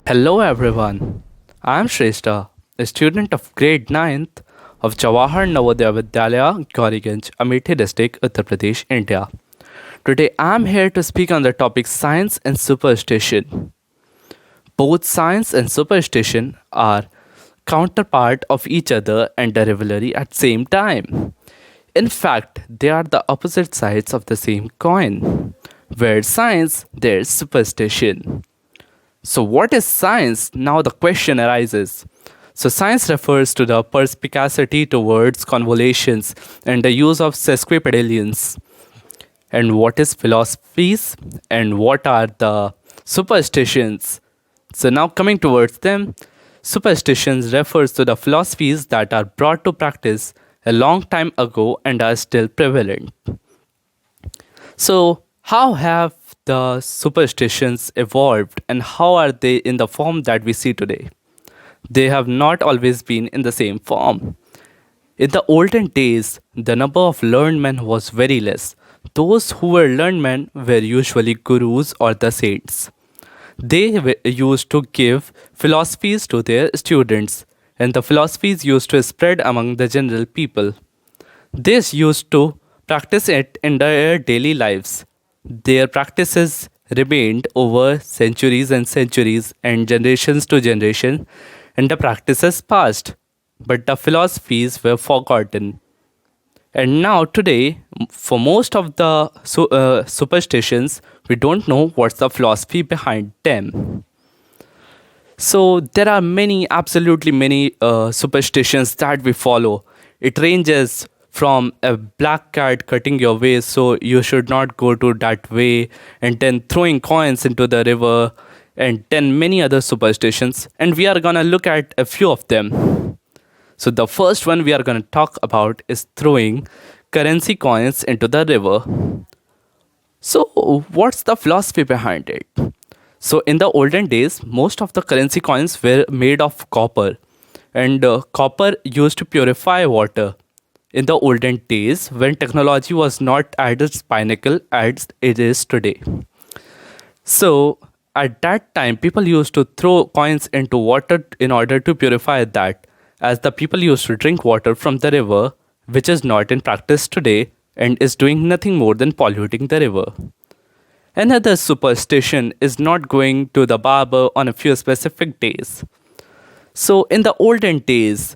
Hello everyone. I am Shreshtha, a student of grade ninth of Jawahar Navodaya Vidyalaya, Gauriganj, Amethi district, Uttar Pradesh, India. Today I am here to speak on the topic science and superstition. Both science and superstition are counterpart of each other and a rivalry at same time. In fact, they are the opposite sides of the same coin. Where science, there's superstition. So, what is science? Now the question arises. So, science refers to the perspicacity towards convolutions and the use of sesquipedalians. And what is philosophies? And what are the superstitions? So, now coming towards them, superstitions refers to the philosophies that are brought to practice a long time ago and are still prevalent. So, how have the superstitions evolved and how are they in the form that we see today? They have not always been in the same form. In the olden days, the number of learned men was very less. Those who were learned men were usually gurus or the saints. They used to give philosophies to their students, and the philosophies used to spread among the general people. This used to practice it in their daily lives. Their practices remained over centuries and centuries and generations to generation, and the practices passed, but the philosophies were forgotten. And now, today, for most of the superstitions, we don't know what's the philosophy behind them. So, there are many, absolutely many superstitions that we follow. It ranges from a black cat cutting your way, so you should not go to that way, and then throwing coins into the river, and then many other superstitions. And we are gonna look at a few of them. So, the first one we are gonna talk about is throwing currency coins into the river. So, what's the philosophy behind it? So, in the olden days, most of the currency coins were made of copper, and copper used to purify water. In the olden days, when technology was not at its pinnacle as it is today. So, at that time, people used to throw coins into water in order to purify that, as the people used to drink water from the river, which is not in practice today and is doing nothing more than polluting the river. Another superstition is not going to the barber on a few specific days. So, in the olden days,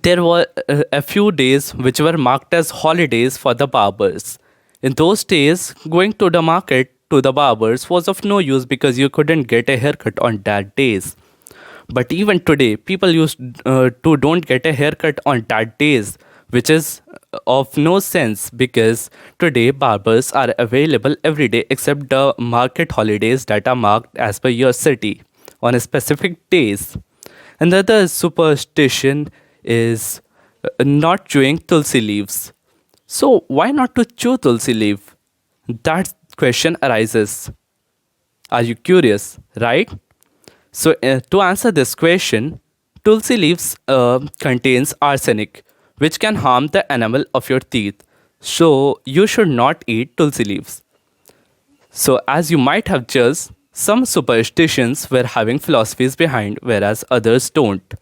there were a few days which were marked as holidays for the barbers. In those days, going to the market to the barbers was of no use because you couldn't get a haircut on that days. But even today, people used to don't get a haircut on that days, which is of no sense because today barbers are available every day except the market holidays that are marked as per your city on a specific days. Another superstition is not chewing Tulsi leaves. So, why not to chew Tulsi leaf? That question arises. Are you curious, right? So, to answer this question, Tulsi leaves contains arsenic, which can harm the enamel of your teeth. So, you should not eat Tulsi leaves. So, as you might have judged, some superstitions were having philosophies behind, whereas others don't.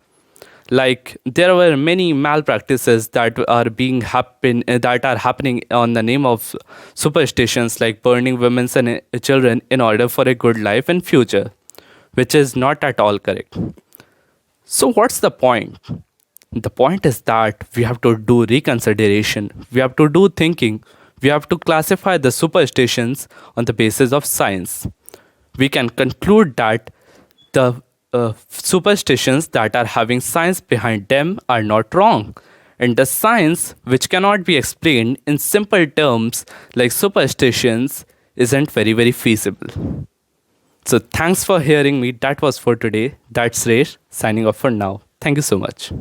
Like there were many malpractices that are happening on the name of superstitions, like burning women and children in order for a good life and future, which is not at all correct. So what's the point? The point is that we have to do reconsideration, we have to do thinking, we have to classify the superstitions on the basis of science. We can conclude that the superstitions that are having science behind them are not wrong. And the science, which cannot be explained in simple terms like superstitions, isn't very, very feasible. So, thanks for hearing me. That was for today. That's Resh, signing off for now. Thank you so much.